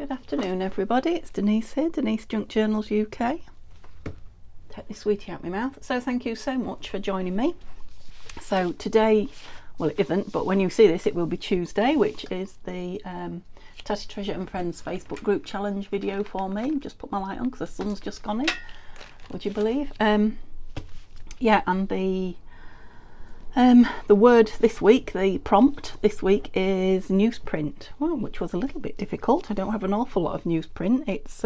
Good afternoon everybody, it's Denise here, Denise Junk Journals UK. Take this sweetie out my mouth. So thank you so much for joining me. So today, well it isn't, but when you see this it will be Tuesday, which is the Tatty Treasure and Friends Facebook group challenge video for me. Just put my light on because the sun's just gone in, would you believe? Yeah, and the word this week, the prompt this week is newsprint, well, which was a little bit difficult. I don't have an awful lot of newsprint. It's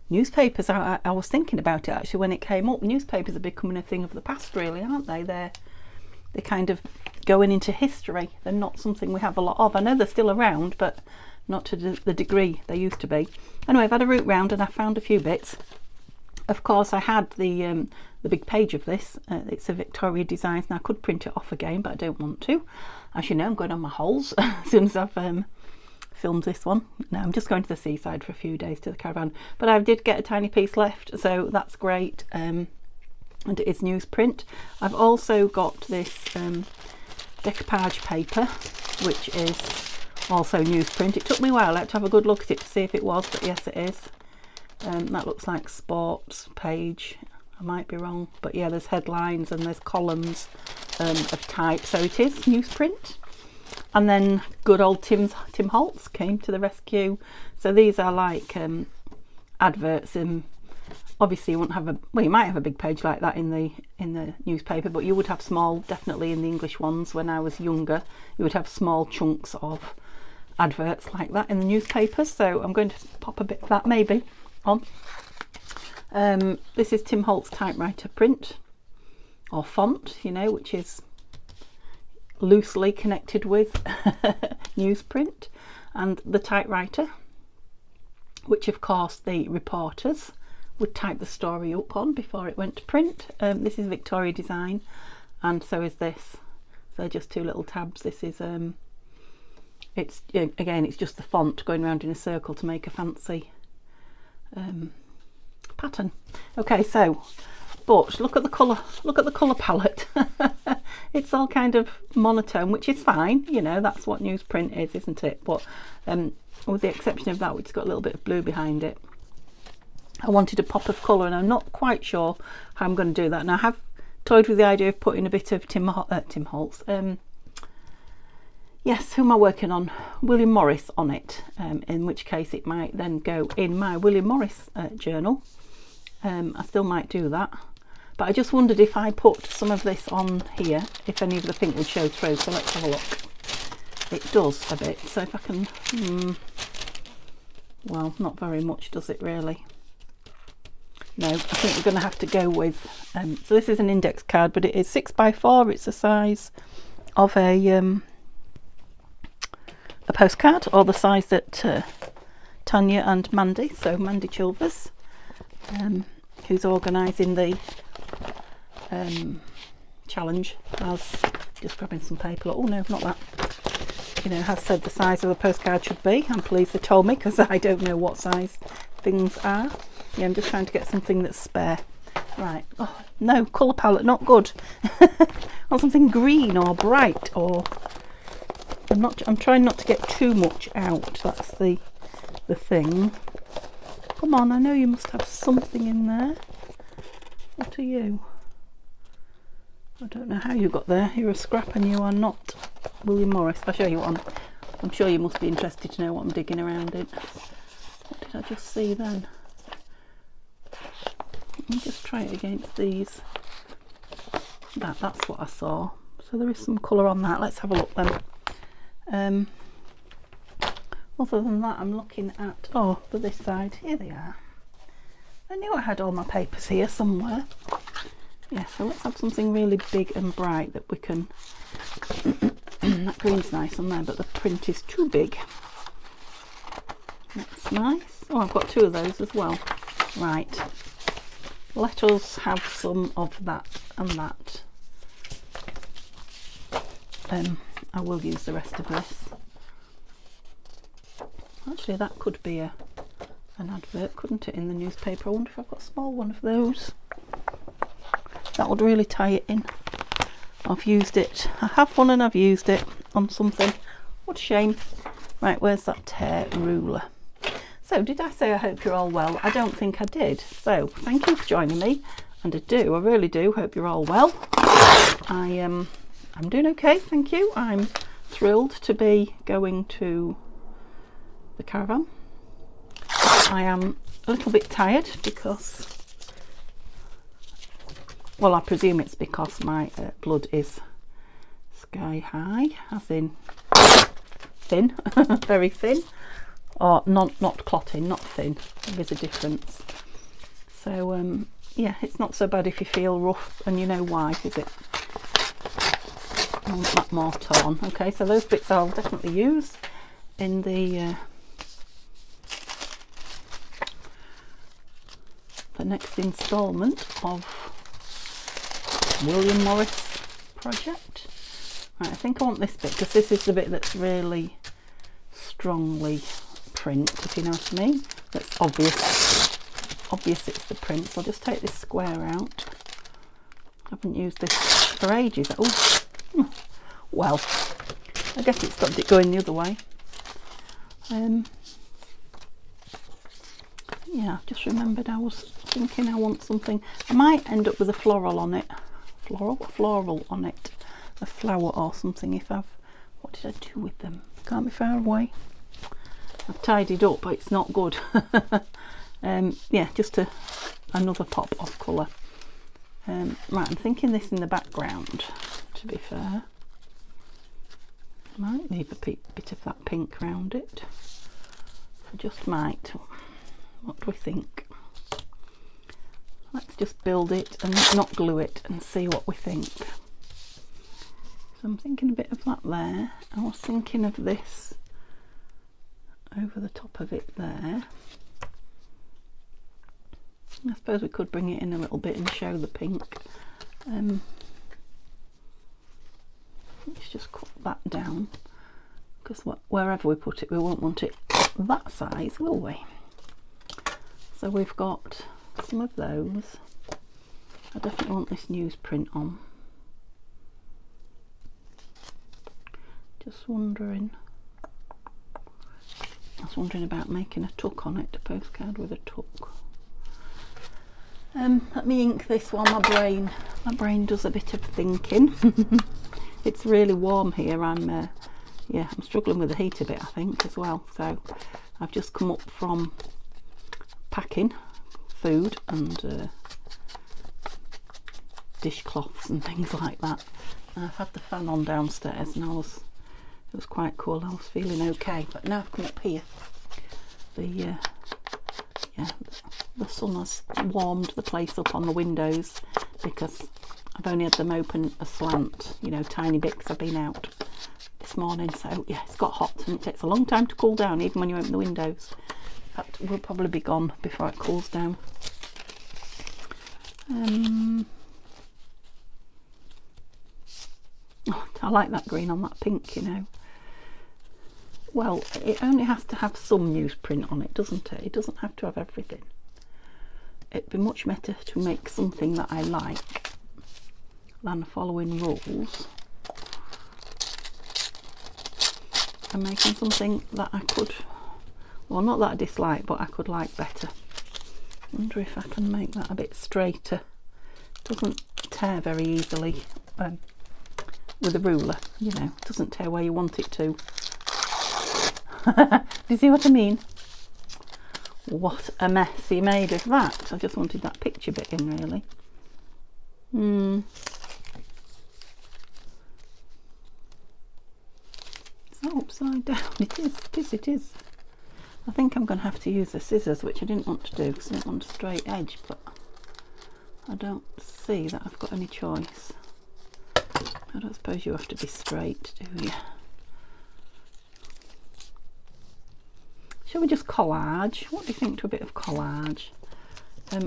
newspapers. I was thinking about it actually when it came up. Newspapers are becoming a thing of the past, really, aren't they? They're kind of going into history. They're not something we have a lot of. I know they're still around, but not to the degree they used to be. Anyway, I've had a route round and I found a few bits. Of course, I had the big page of this. It's a Victoria Designs, and I could print it off again, but I don't want to. As you know, I'm going on my holes as soon as I've filmed this one. No, I'm just going to the seaside for a few days to the caravan. But I did get a tiny piece left, so that's great. And it is newsprint. I've also got this decoupage paper, which is also newsprint. It took me a while to have a good look at it to see if it was, but yes, it is. That looks like sports page. I might be wrong, but yeah, there's headlines and there's columns of type, so it is newsprint. And then good old Tim Holtz came to the rescue. So these are like adverts. Obviously you wouldn't have you might have a big page like that in the newspaper, but you would have small, definitely in the English ones when I was younger, you would have small chunks of adverts like that in the newspapers. So I'm going to pop a bit of that maybe on. This is Tim Holtz typewriter print or font, you know, which is loosely connected with newsprint, and the typewriter, which of course the reporters would type the story up on before it went to print. This is Victoria Design, and so is this. So just two little tabs. This is it's again, it's just the font going around in a circle to make a fancy pattern. Okay, so but look at the colour palette. It's all kind of monotone, which is fine, you know, that's what newsprint is, isn't it? But with the exception of that, which has got a little bit of blue behind it, I wanted a pop of colour, and I'm not quite sure how I'm going to do that. And I have toyed with the idea of putting a bit of Tim Holtz, yes, who am I working on? William Morris on it, in which case it might then go in my William Morris journal. I still might do that, but I just wondered if I put some of this on here, if any of the pink would show through. So let's have a look. It does a bit, so if I can, well, not very much, does it really? No, I think we're going to have to go with, so this is an index card, but it is 6x4. It's the size of a postcard, or the size that Tanya and Mandy, so Mandy Chilvers, who's organising the challenge, has just grabbing some paper. Oh no, not that. You know, has said the size of the postcard should be. I'm pleased they told me, because I don't know what size things are. Yeah, I'm just trying to get something that's spare. Right. Oh no, colour palette not good. Or something green or bright, or I'm trying not to get too much out. That's the thing. Come on, I know you must have something in there. What are you? I don't know how you got there. You're a scrap and you are not William Morris. I'll show you one. I'm sure you must be interested to know what I'm digging around in. What did I just see then? Let me just try it against these. That's what I saw. So there is some colour on that. Let's have a look then. Other than that, I'm looking at, oh, for this side, here they are. I knew I had all my papers here somewhere. Yeah, so let's have something really big and bright that we can, that green's nice on there, but the print is too big. That's nice. Oh, I've got two of those as well. Right, let us have some of that and that. I will use the rest of this. Actually, that could be an advert, couldn't it, in the newspaper? I wonder if I've got a small one of those. That would really tie it in. I've used it. I have one and I've used it on something. What a shame. Right, where's that tear ruler? So did I say I hope you're all well? I don't think I did. So thank you for joining me, and I really do hope you're all well. I'm doing okay, thank you. I'm thrilled to be going to the caravan. I am a little bit tired because, well, I presume it's because my blood is sky high, as in thin, very thin, or not clotting, not thin. There is a difference. So yeah, it's not so bad if you feel rough, and you know why, is it? I want that more torn. Okay, so those bits I'll definitely use in the next instalment of William Morris project. Right, I think I want this bit because this is the bit that's really strongly print, if you know what I mean. That's obvious it's the print. So I'll just take this square out. I haven't used this for ages. Oh, well, I guess it's got it going the other way. Yeah, I've just remembered I was thinking I want something. I might end up with a floral on it. Floral on it. A flower or something if I've... What did I do with them? Can't be far away. I've tidied up, but it's not good. Yeah, just another pop of colour. Right, I'm thinking this in the background, to be fair. I might leave a bit of that pink around it. I just might. What do we think? Let's just build it and not glue it and see what we think. So I'm thinking a bit of that there. I was thinking of this over the top of it there. I suppose we could bring it in a little bit and show the pink. Let's just cut that down, because wherever we put it, we won't want it that size, will we? So we've got some of those. I definitely want this newsprint on. Just wondering. I was wondering about making a tuck on it, a postcard with a tuck. Let me ink this while my brain does a bit of thinking. It's really warm here. I'm struggling with the heat a bit, I think, as well. So I've just come up from packing food and dishcloths and things like that. And I've had the fan on downstairs, and it was quite cool. I was feeling okay, but now I've come up here. The sun has warmed the place up on the windows because I've only had them open a slant, you know, tiny bit, because I've been out this morning. So yeah, it's got hot and it takes a long time to cool down, even when you open the windows. In fact, we'll probably be gone before it cools down. Oh, I like that green on that pink, you know. Well, it only has to have some newsprint on it, doesn't it? It doesn't have to have everything. It'd be much better to make something that I like than following rules. I'm making something that I could, well, not that I dislike, but I could like better. I wonder if I can make that a bit straighter. It doesn't tear very easily with a ruler, you know. It doesn't tear where you want it to. Do you see what I mean? What a mess he made of that. I just wanted that picture bit in, really. Is that upside down? It is. I think I'm going to have to use the scissors, which I didn't want to do because I didn't want a straight edge, but I don't see that I've got any choice. I don't suppose you have to be straight, do you? Shall we just collage? What do you think to a bit of collage?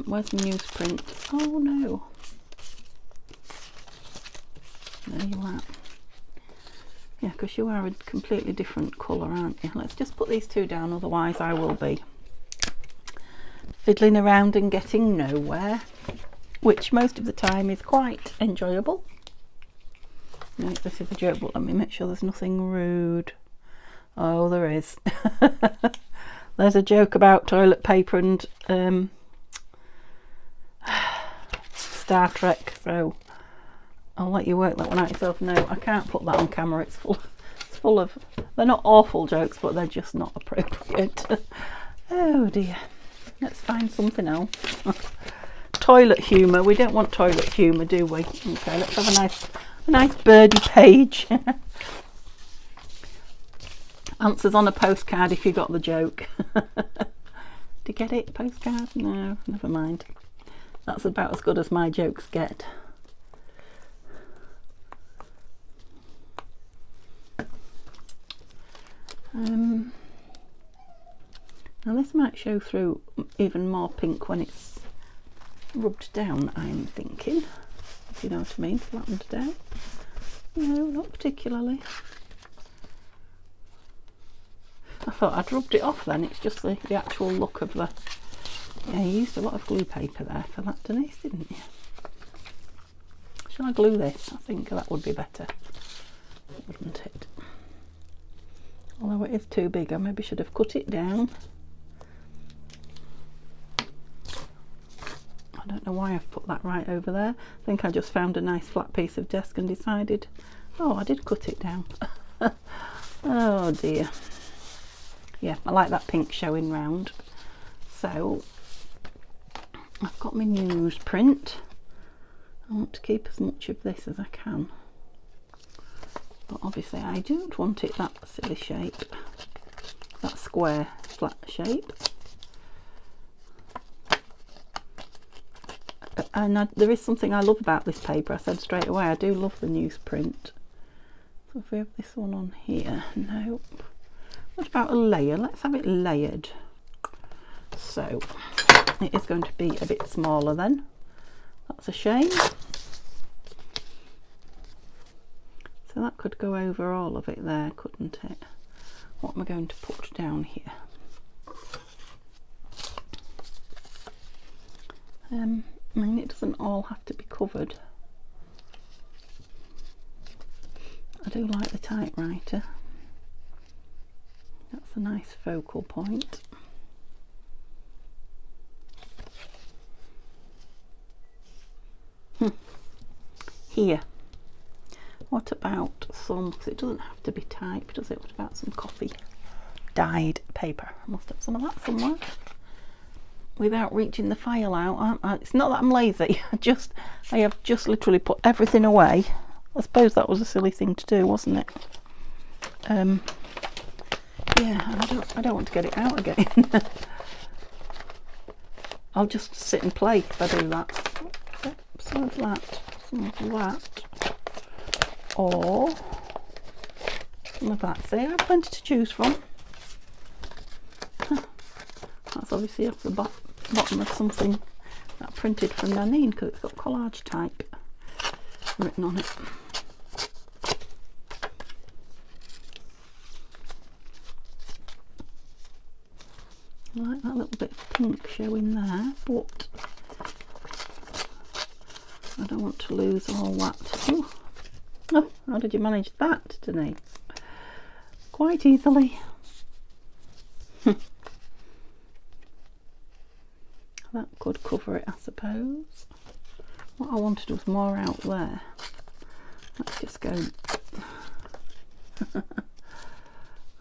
Where's the newsprint? Oh no. There you are. Yeah, because you are a completely different colour, aren't you? Let's just put these two down, otherwise I will be fiddling around and getting nowhere, which most of the time is quite enjoyable. No, this is a joke, but let me make sure there's nothing rude. Oh, there is. there's a joke about toilet paper and Star Trek, so I'll let you work that one out yourself. No, I can't put that on camera. It's full of, they're not awful jokes, but they're just not appropriate. Oh dear. Let's find something else. Toilet humour. We don't want toilet humour, do we? Okay, let's have a nice birdie page. Answers on a postcard if you got the joke. Did you get it? Postcard? No, never mind. That's about as good as my jokes get. Now this might show through even more pink when it's rubbed down, I'm thinking. If you know what I mean, flattened down. No, not particularly. I thought I'd rubbed it off then, it's just the actual look of the... Yeah, you used a lot of glue paper there for that, Denise, didn't you? Shall I glue this? I think that would be better, wouldn't it? Although it is too big, I maybe should have cut it down. I don't know why I've put that right over there. I think I just found a nice flat piece of desk and decided, oh, I did cut it down. Oh dear. Yeah, I like that pink showing round. So I've got my newsprint. I want to keep as much of this as I can, but obviously I don't want it that silly shape, that square flat shape. And there is something I love about this paper. I said straight away, I do love the newsprint. So if we have this one on here, nope. What about a layer? Let's have it layered. So it is going to be a bit smaller then. That's a shame. So that could go over all of it there, couldn't it? What am I going to put down here? I mean, it doesn't all have to be covered. I do like the typewriter. That's a nice focal point. Here. What about some, because it doesn't have to be typed, does it? What about some coffee dyed paper? I must have some of that somewhere. Without reaching the file out. It's not that I'm lazy, I have just literally put everything away. I suppose that was a silly thing to do, wasn't it? Yeah, and I don't want to get it out again. I'll just sit and play if I do that. Some of that, or some of that. See, I have plenty to choose from. That's obviously off the bottom of something that I printed from Nanine, because it's got collage type written on it. I like that little bit of pink showing there, but I don't want to lose all that. Ooh. Oh, how did you manage that, Denise? Quite easily. That could cover it, I suppose. What I wanted was more out there. Let's just go.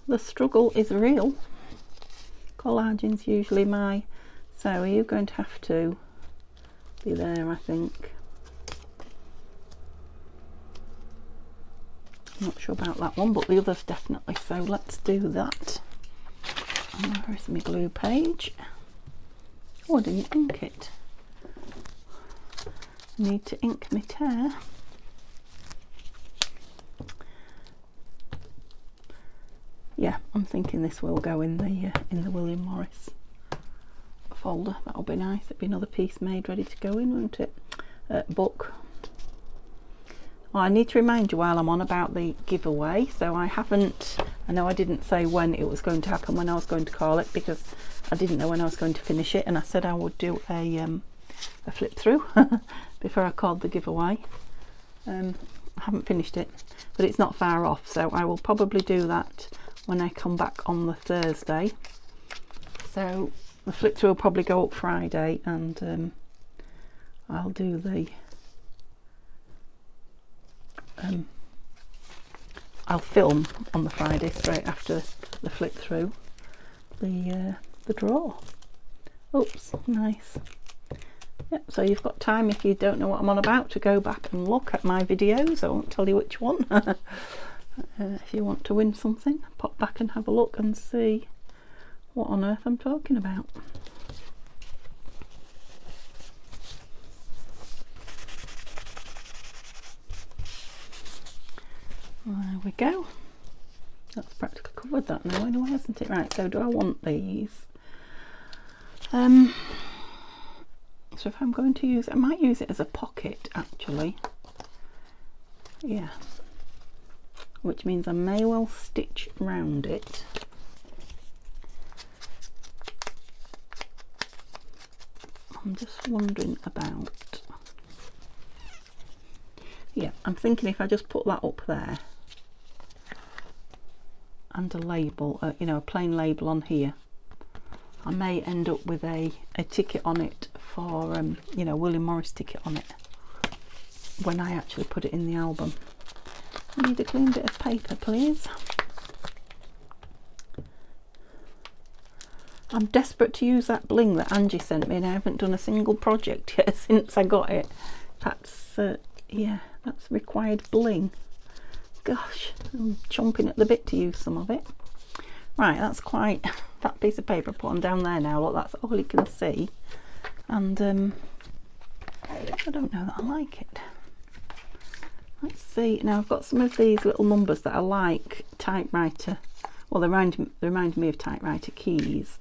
The struggle is real. Collagen's usually my... So you're going to have to be there, I think. I'm not sure about that one, but the others definitely. So let's do that. And where's my glue page? Oh, I didn't ink it. I need to ink my tear. Yeah, I'm thinking this will go in the William Morris folder. That'll be nice. It'll be another piece made ready to go in, won't it? Book. Well, I need to remind you while I'm on about the giveaway. So I know I didn't say when it was going to happen, when I was going to call it, because I didn't know when I was going to finish it, and I said I would do a flip through before I called the giveaway. I haven't finished it, but it's not far off, so I will probably do that when I come back on the Thursday. So the flip through will probably go up Friday, and I'll do the I'll film on the Friday straight after the flip through the draw. Oops, nice. Yep, so you've got time, if you don't know what I'm on about, to go back and look at my videos. I won't tell you which one. If you want to win something, pop back and have a look and see what on earth I'm talking about. There we go. That's practically covered that now anyway, hasn't it? Right, so do I want these? So if I'm going to use, I might use it as a pocket actually. Yeah. Which means I may well stitch round it. I'm just wondering about, yeah, I'm thinking if I just put that up there and a label, you know, a plain label on here, I may end up with a ticket on it for, you know, William Morris ticket on it when I actually put it in the album. I need a clean bit of paper, please. I'm desperate to use that bling that Angie sent me, and I haven't done a single project yet since I got it. That's, yeah, that's required bling. Gosh, I'm chomping at the bit to use some of it. Right, that's quite, that piece of paper I put on down there now, look, that's all you can see. And I don't know that I like it. Let's see, now I've got some of these little numbers that I like typewriter, well they remind me of typewriter keys.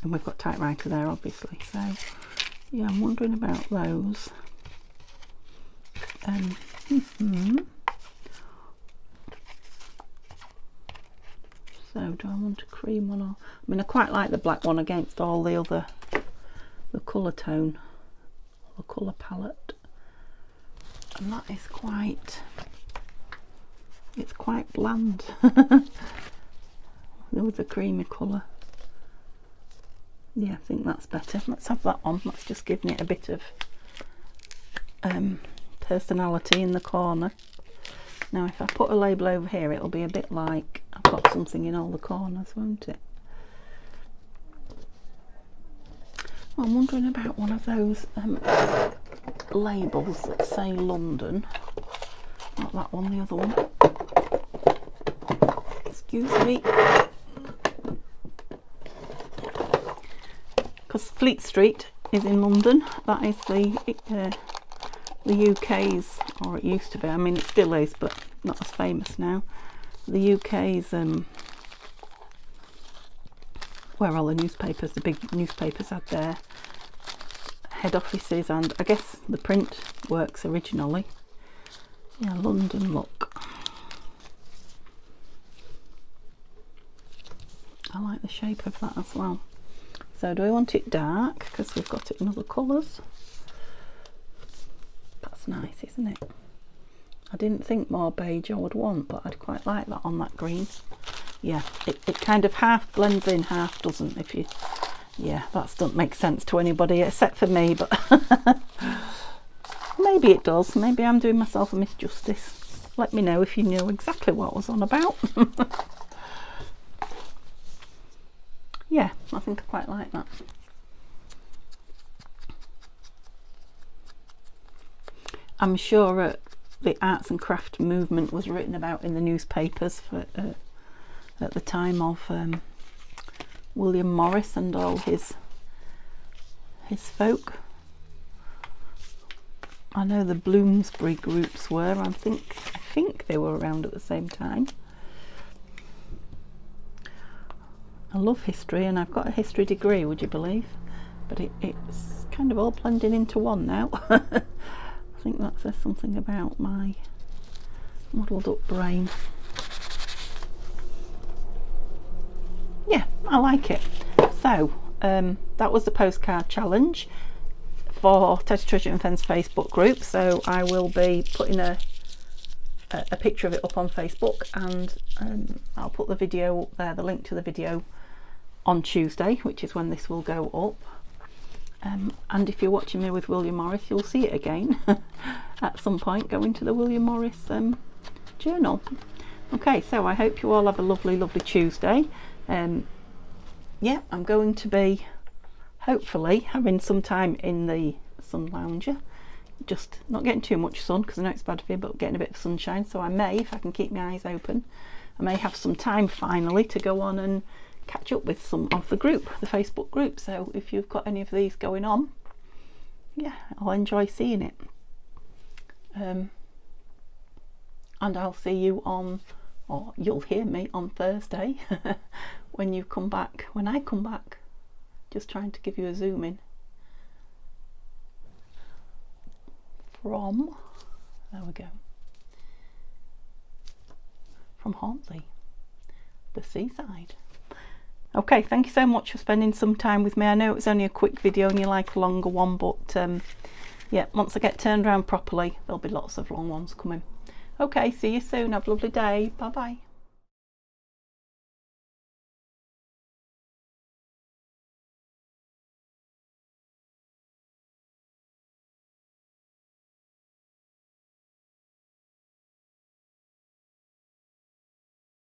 And we've got typewriter there obviously, so yeah, I'm wondering about those. So do I want a cream one, or I mean I quite like the black one against all the other, the colour tone, the colour palette, and that is quite, it's quite bland. There was a creamy colour. Yeah, I think that's better. Let's have that on. That's just giving it a bit of personality in the corner. Now if I put a label over here, it'll be a bit like I've got something in all the corners, won't it? Well, I'm wondering about one of those labels that say London. Not that one, the other one. Excuse me. Because Fleet Street is in London. That is the UK's, or it used to be, I mean it still is, but not as famous now. The UK's, where all the newspapers, the big newspapers had their head offices, and I guess the print works originally. Yeah, London look. I like the shape of that as well. So do I want it dark, because we've got it in other colours? That's nice, isn't it? I didn't think more beige I would want, but I'd quite like that on that green. Yeah, it kind of half blends in, half doesn't. If you, yeah, that doesn't make sense to anybody except for me, but maybe it does. Maybe I'm doing myself a misjustice. Let me know if you know exactly what I was on about. Yeah, I think I quite like that. I'm sure the arts and craft movement was written about in the newspapers for, at the time of William Morris and all his folk. I know the Bloomsbury groups were. I think they were around at the same time. I love history, and I've got a history degree, would you believe? But it's kind of all blending into one now. I think that says something about my muddled up brain. Yeah, I like it. So that was the postcard challenge for Teddy Treasure and Fens Facebook group. So I will be putting a picture of it up on Facebook, and I'll put the video up there, the link to the video on Tuesday, which is when this will go up. And if you're watching me with William Morris, you'll see it again at some point. Go into the William Morris journal. Okay, so I hope you all have a lovely Tuesday. Yeah, I'm going to be hopefully having some time in the sun lounger, just not getting too much sun because I know it's bad for you, but getting a bit of sunshine. So I may, if I can keep my eyes open, I may have some time finally to go on and catch up with some of the group, the Facebook group. So if you've got any of these going on, yeah, I'll enjoy seeing it. And I'll see you on, or you'll hear me on Thursday when you come back, when I come back. Just trying to give you a zoom in from, there we go, from Hornsey, the seaside. Okay, thank you so much for spending some time with me. I know it was only a quick video and you like a longer one, but yeah, once I get turned around properly, there'll be lots of long ones coming. Okay, see you soon. Have a lovely day. Bye bye.